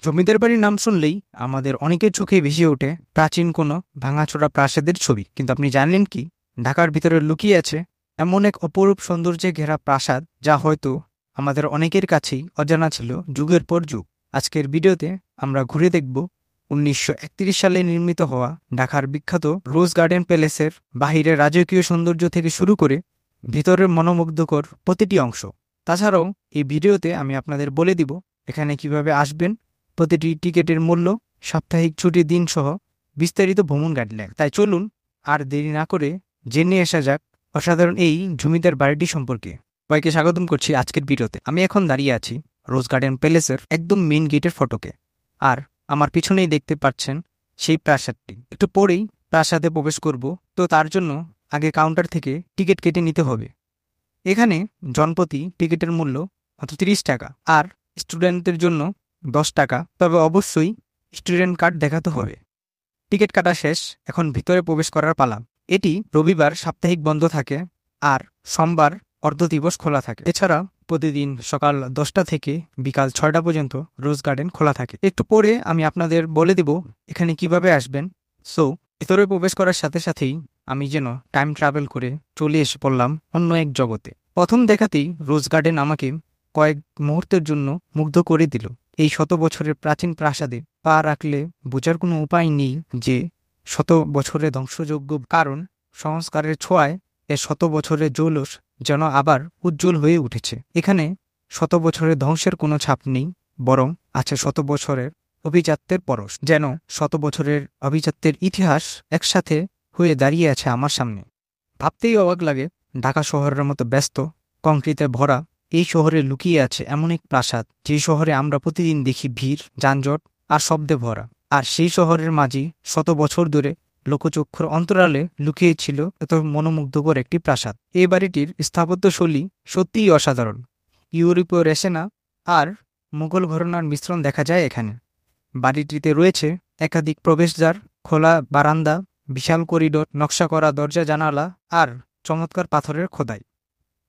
জমিদার বাড়ির নাম শুনলেই আমাদের অনেকের চোখে ভেসে ওঠে প্রাচীন কোনো ভাঙাচোরা প্রাসাদের ছবি। কিন্তু আপনি জানলেন কি, ঢাকার ভিতরে লুকিয়ে আছে এমন এক অপরূপ সৌন্দর্যে ঘেরা প্রাসাদ, যা হয়তো আমাদের অনেকের কাছেই অজানা ছিল যুগের পর যুগ। আজকের ভিডিওতে আমরা ঘুরে দেখব 1931 সালে নির্মিত হওয়া ঢাকার বিখ্যাত রোজ গার্ডেন প্যালেসের বাহিরের রাজকীয় সৌন্দর্য থেকে শুরু করে ভিতরের মনোমুগ্ধকর প্রতিটি অংশ। তাছাড়াও এই ভিডিওতে আমি আপনাদের বলে দিব এখানে কিভাবে আসবেন, প্রতিটি টিকিটের মূল্য, সাপ্তাহিক ছুটির দিন সহ বিস্তারিত ভ্রমণ গাইডলাইন। তাই চলুন আর দেরি না করে জেনে আসা যাক অসাধারণ এই জমিদার বাড়িটি সম্পর্কে। সবাইকে স্বাগতম করছি আজকের ভিডিওতে। আমি এখন দাঁড়িয়ে আছি রোজ গার্ডেন প্যালেসের একদম মেইন গেটের ফটকে, আর আমার পিছনেই দেখতে পাচ্ছেন সেই প্রাসাদটি। একটু পরেই প্রাসাদে প্রবেশ করব, তো তার জন্য আগে কাউন্টার থেকে টিকিট কেটে নিতে হবে। এখানে জনপ্রতি টিকিটের মূল্য মাত্র 30 টাকা, আর স্টুডেন্টদের জন্য 10 টাকা। তবে অবশ্যই স্টুডেন্ট কার্ড দেখাতে হবে। টিকিট কাটা শেষ, এখন ভিতরে প্রবেশ করার পালা। এটি রবিবার সাপ্তাহিক বন্ধ থাকে, আর সোমবার অর্ধদিবস খোলা থাকে। এছাড়া প্রতিদিন সকাল 10টা থেকে বিকাল 6টা পর্যন্ত রোজ গার্ডেন খোলা থাকে। একটু পরে আমি আপনাদের বলে দিব এখানে কিভাবে আসবেন। সো ভিতরে প্রবেশ করার সাথে সাথেই আমি যেন টাইম ট্রাভেল করে চলে এসে পড়লাম অন্য এক জগতে। প্রথম দেখাতেই রোজ গার্ডেন আমাকে কয়েক মুহূর্তের জন্য মুগ্ধ করে দিল। এই শত বছরের প্রাচীন প্রাসাদে পা রাখলে বোঝার কোনো উপায় নেই যে শত বছরের ধ্বংসযোগ্য, কারণ সংস্কারের ছোঁয়ায় এ শত বছরের জৌলস যেন আবার উজ্জ্বল হয়ে উঠেছে। এখানে শত বছরের ধ্বংসের কোনো ছাপ নেই, বরং আছে শত বছরের অভিজাত্যের পরশ। যেন শত বছরের অভিজাত্যের ইতিহাস একসাথে হয়ে দাঁড়িয়ে আছে আমার সামনে। ভাবতেই অবাক লাগে, ঢাকা শহরের মতো ব্যস্ত, কংক্রিটে ভরা এই শহরে লুকিয়ে আছে এমন এক প্রাসাদ, যে শহরে আমরা প্রতিদিন দেখি ভিড়, যানজট আর শব্দে ভরা। আর সেই শহরের মাঝি শত বছর ধরে লোকচক্ষুর অন্তরালে লুকিয়ে ছিল এত মনোমুগ্ধকর একটি প্রাসাদ। এই বাড়িটির স্থাপত্যশৈলী সত্যিই অসাধারণ। ইউরোপীয় রেশেনা আর মুঘল ঘরানার মিশ্রণ দেখা যায় এখানে। বাড়িটিতে রয়েছে একাধিক প্রবেশদ্বার, খোলা বারান্দা, বিশাল করিডোর, নকশা করা দরজা জানালা আর চমৎকার পাথরের খোদাই।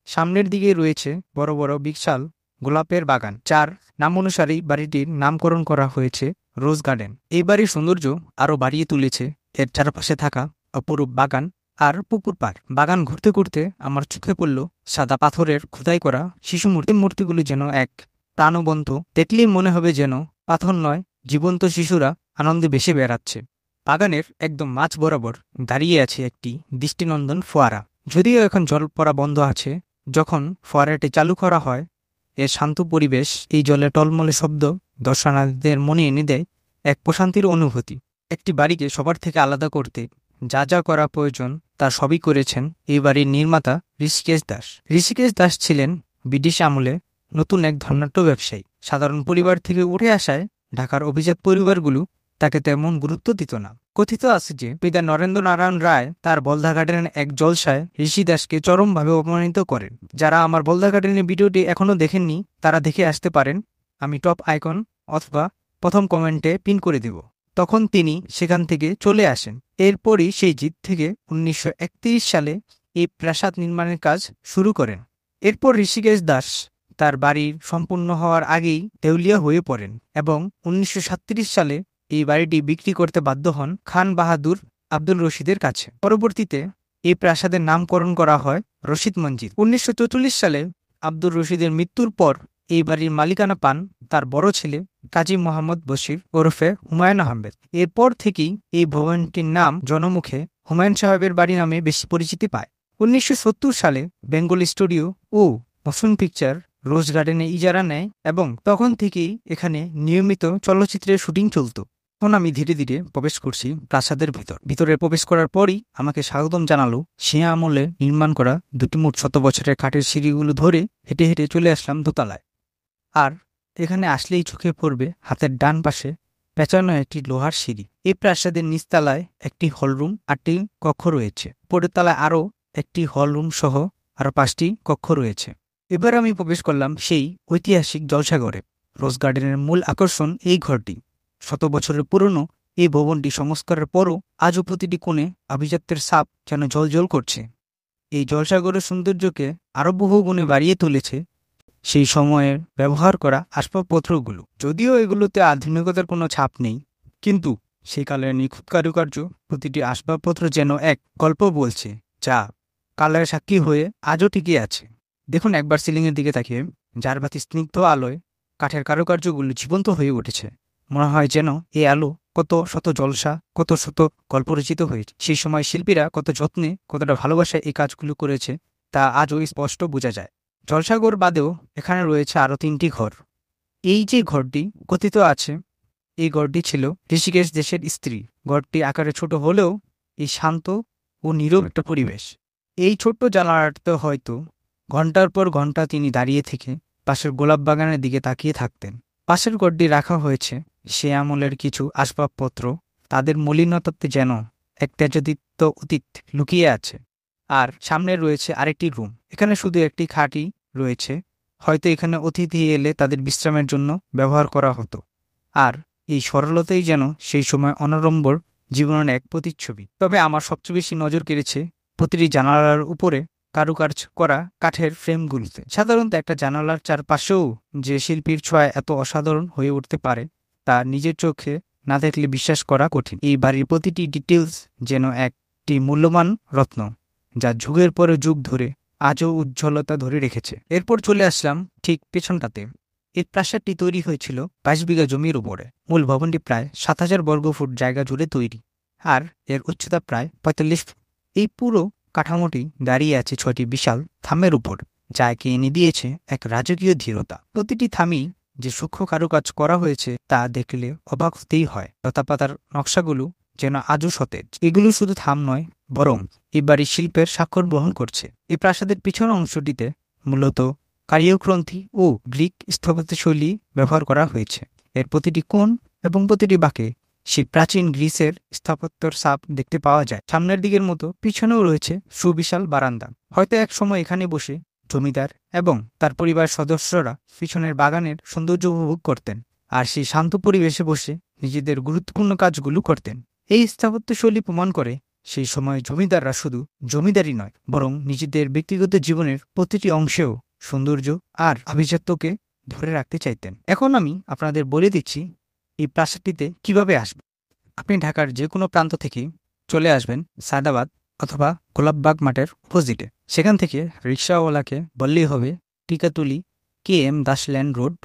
সামনের দিকে রয়েছে বড় বড় বিশাল গোলাপের বাগান, যার নাম অনুসারেই বাড়িটির নামকরণ করা হয়েছে রোজ গার্ডেন। এই বাড়ির সৌন্দর্য আরও বাড়িয়ে তুলেছে এর চারপাশে থাকা অপরূপ বাগান আর পুকুর পাড়। বাগান ঘুরতে ঘুরতে আমার চোখে পড়ল সাদা পাথরের খোদাই করা শিশু মূর্তিগুলি, যেন এক প্রাণবন্ত। দেখলেই মনে হবে যেন পাথর নয়, জীবন্ত শিশুরা আনন্দে ভেসে বেড়াচ্ছে। বাগানের একদম মাঝ বরাবর দাঁড়িয়ে আছে একটি দৃষ্টিনন্দন ফোয়ারা। যদিও এখন জল পড়া বন্ধ আছে, যখন ফোয়ারাটি চালু করা হয় এর শান্ত পরিবেশ, এই জলে টলমলে শব্দ দর্শনার্থীদের মনে এনে দেয় এক প্রশান্তির অনুভূতি। একটি বাড়িকে সবার থেকে আলাদা করতে যা যা করা প্রয়োজন তা সবই করেছেন এই বাড়ির নির্মাতা ঋষিকেশ দাস। ঋষিকেশ দাস ছিলেন ব্রিটিশ আমলে নতুন এক ধনাঢ্য ব্যবসায়ী। সাধারণ পরিবার থেকে উঠে আসায় ঢাকার অভিজাত পরিবারগুলো তাকে তেমন গুরুত্ব দিত না। কথিত আছে যে পিতা নরেন্দ্র নারায়ণ রায় তার বলদা গার্ডেনের এক জলসায় ঋষি দাসকে চরমভাবে অপমানিত করেন। যারা আমার বলদা গার্ডেনের ভিডিওটি এখনও দেখেননি তারা দেখে আসতে পারেন, আমি টপ আইকন অথবা প্রথম কমেন্টে পিন করে দেব। তখন তিনি সেখান থেকে চলে আসেন। এরপরই সেই জিদ থেকে 1931 সালে এই প্রাসাদ নির্মাণের কাজ শুরু করেন। এরপর ঋষিকেশ দাস তার বাড়ির সম্পূর্ণ হওয়ার আগেই দেউলিয়া হয়ে পড়েন এবং 1937 সালে এই বাড়িটি বিক্রি করতে বাধ্য হন খান বাহাদুর আব্দুল রশিদের কাছে। পরবর্তীতে এই প্রাসাদের নামকরণ করা হয় রশিদ মসজিদ। 1944 সালে আব্দুর রশিদের মৃত্যুর পর এই বাড়ির মালিকানা পান তার বড় ছেলে কাজী মোহাম্মদ বশির ওরফে হুমায়ুন আহমেদ। এরপর থেকেই এই ভবনটির নাম জনমুখে হুমায়ুন সাহেবের বাড়ি নামে বেশি পরিচিতি পায়। 1970 সালে বেঙ্গল স্টুডিও ও মোশন পিকচার রোজ গার্ডেনে ইজারা নেয় এবং তখন থেকেই এখানে নিয়মিত চলচ্চিত্রের শুটিং চলত। এখন আমি ধীরে ধীরে প্রবেশ করছি প্রাসাদের ভিতরে প্রবেশ করার পরই আমাকে স্বাগতম জানালো সে আমলে নির্মাণ করা দুটি মোট 100 বছরের কাঠের সিঁড়িগুলো ধরে হেঁটে হেঁটে চলে আসলাম দোতলায়। আর এখানে আসলেই চোখে পড়বে হাতের ডান পাশে পেঁচানো একটি লোহার সিঁড়ি। এই প্রাসাদের নিচতলায় একটি হলরুম, 8টি কক্ষ রয়েছে। পরের তলায় আরও একটি হলরুম সহ আরও 5টি কক্ষ রয়েছে। এবার আমি প্রবেশ করলাম সেই ঐতিহাসিক জলসাঘরে। রোজ গার্ডেনের মূল আকর্ষণ এই ঘরটি। 100 বছরের পুরনো এই ভবনটি সংস্কারের পরও আজও প্রতিটি কোণে আভিজাত্যের ছাপ যেন জ্বলজ্বল করছে। এই জলসাঘরের সৌন্দর্যকে আরও বহু গুণে বাড়িয়ে তুলেছে সেই সময়ের ব্যবহার করা আসবাবপত্রগুলো। যদিও এগুলোতে আধুনিকতার কোনো ছাপ নেই, কিন্তু সেই কালের নিখুঁত কারুকার্য, প্রতিটি আসবাবপত্র যেন এক গল্প বলছে, যা কালের সাক্ষী হয়ে আজও টিকে আছে। দেখুন একবার সিলিংয়ের দিকে তাকিয়ে, ঝাড়বাতি স্নিগ্ধ আলোয় কাঠের কারুকার্যগুলো জীবন্ত হয়ে উঠেছে। মনে হয় যেন এই আলো কত শত জলসা, কত শত গল্প রচিত হয়েছে। সেই সময় শিল্পীরা কত যত্নে, কতটা ভালোবাসায় এই কাজগুলো করেছে তা আজও স্পষ্ট বোঝা যায়। জলসাঘর বাদেও এখানে রয়েছে আরও 3টি ঘর। এই যে ঘরটি কথিত আছে, এই ঘরটি ছিল ঋষিকেশ দেশের স্ত্রী। ঘরটি আকারে ছোট হলেও এই শান্ত ও নীরব একটা পরিবেশ। এই ছোট্ট জানালাতে হয়তো ঘন্টার পর ঘন্টা তিনি দাঁড়িয়ে থেকে পাশের গোলাপ বাগানের দিকে তাকিয়ে থাকতেন। পাশের ঘরটি রাখা হয়েছে সে আমলের কিছু আসবাবপত্র, তাদের মলিনতাতে যেন একটা যদিত্ব অতীত লুকিয়ে আছে। আর সামনে রয়েছে আরেকটি রুম, এখানে শুধু একটি খাটই রয়েছে, হয়তো এখানে অতিথি এলে তাদের বিশ্রামের জন্য ব্যবহার করা হতো। আর এই সরলতাই যেন সেই সময় অনাড়ম্বর জীবনের এক প্রতিচ্ছবি। তবে আমার সবচেয়ে বেশি নজর কেড়েছে প্রতিটি জানালার উপরে কারুকার্য করা কাঠের ফ্রেমগুলোতে। সাধারণত একটা জানালার চারপাশেও যে শিল্পীর ছোঁয়া এত অসাধারণ হয়ে উঠতে পারে তা নিজের চোখে না দেখলে বিশ্বাস করা কঠিন। এই বাড়ির প্রতিটি ডিটেলস যেন একটি মূল্যবান রত্ন, যা যুগের পরে যুগ ধরে আজও উজ্জ্বলতা ধরে রেখেছে। এরপর চলে আসলাম ঠিক পেছনটাতে। এই প্রাসাদটি তৈরি হয়েছিল 22 বিঘা জমির উপরে। মূল ভবনটি প্রায় 7000 বর্গফুট জায়গা জুড়ে তৈরি, আর এর উচ্চতা প্রায় 45 ফুট। এই পুরো কাঠামোটি দাঁড়িয়ে আছে 6টি বিশাল থামের উপর, যা একে এনে দিয়েছে এক রাজকীয় ধীরতা। প্রতিটি থামি যে সূক্ষ্ম কারুকাজ করা হয়েছে তা দেখলে অবাক হতেই হয়। লতাপাতার নকশাগুলো যেন আজও সতেজ। এগুলো শুধু থাম নয়, বরং এই বাড়ির শিল্পের স্বাক্ষর বহন করছে। এই প্রাসাদের পিছনের অংশটিতে মূলত কারিয়গ্রন্থি ও গ্রিক স্থাপত্যশৈলী ব্যবহার করা হয়েছে। এর প্রতিটি কোণ এবং প্রতিটি বাঁকে সেই প্রাচীন গ্রিসের স্থাপত্যের ছাপ দেখতে পাওয়া যায়। সামনের দিকের মতো পিছনেও রয়েছে সুবিশাল বারান্দা। হয়তো এক সময় এখানে বসে জমিদার এবং তার পরিবার সদস্যরা পিছনের বাগানের সৌন্দর্য উপভোগ করতেন, আর সেই শান্ত পরিবেশে বসে নিজেদের গুরুত্বপূর্ণ কাজগুলো করতেন। এই স্থাপত্যশৈলী প্রমাণ করে সেই সময় জমিদাররা শুধু জমিদারি নয়, বরং নিজেদের ব্যক্তিগত জীবনের প্রতিটি অংশেও সৌন্দর্য আর আভিজাত্যকে ধরে রাখতে চাইতেন। এখন আমি আপনাদের বলে দিচ্ছি এই প্রাসাদটিতে কিভাবে আসবেন। আপনি ঢাকার যে কোনো প্রান্ত থেকে চলে আসবেন সায়দাবাদ অথবা গোলাপবাগ মাঠের অপোজিটে। সেখান থেকে রিক্সাওয়ালাকে বললেই হবে টিকাতুলি KM দাস ল্যান্ড রোড,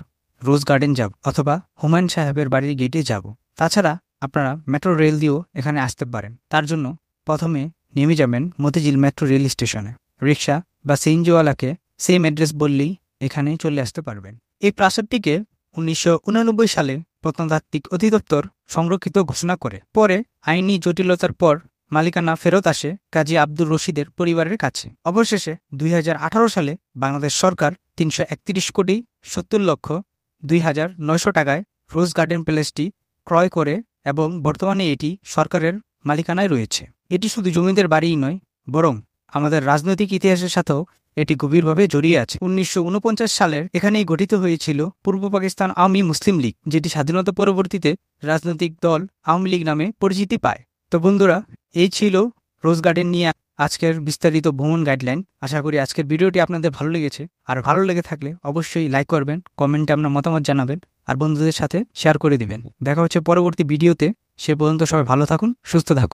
রোজ গার্ডেন যাব, অথবা হুমায়ুন সাহেবের বাড়ির গেটে যাব। তাছাড়া আপনারা মেট্রো রেল দিয়েও এখানে আসতে পারেন। তার জন্য প্রথমে নেমে যাবেন মতিঝিল মেট্রো রেল স্টেশনে। রিক্সা বা সিএনজিওয়ালাকে সেম অ্যাড্রেস বললেই এখানে চলে আসতে পারবেন। এই প্রাসাদটিকে 1989 সালে প্রত্নতাত্ত্বিক অধিদপ্তর সংরক্ষিত ঘোষণা করে। পরে আইনি জটিলতার পর মালিকানা ফেরত আসে কাজী আব্দুর রশিদের পরিবারের কাছে। অবশেষে 2018 সালে বাংলাদেশ সরকার 331,70,02,900 টাকায় রোজ গার্ডেন প্যালেসটি ক্রয় করে এবং বর্তমানে এটি সরকারের মালিকানায় রয়েছে। এটি শুধু জমিদের বাড়িই নয়, বরং আমাদের রাজনৈতিক ইতিহাসের সাথেও এটি গভীরভাবে জড়িয়ে আছে। 1949 সালের এখানেই গঠিত হয়েছিল পূর্ব পাকিস্তান আওয়ামী মুসলিম লীগ, যেটি স্বাধীনতা পরবর্তীতে রাজনৈতিক দল আওয়ামী লীগ নামে পরিচিতি পায়। তো বন্ধুরা, এই ছিল রোজ গার্ডেন নিয়ে আজকের বিস্তারিত ভ্রমণ গাইডলাইন। আশা করি আজকের ভিডিওটি আপনাদের ভালো লেগেছে। আর ভালো লেগে থাকলে অবশ্যই লাইক করবেন, কমেন্টে আপনার মতামত জানাবেন, আর বন্ধুদের সাথে শেয়ার করে দিবেন। দেখা হচ্ছে পরবর্তী ভিডিওতে। সে পর্যন্ত সবাই ভালো থাকুন, সুস্থ থাকুন।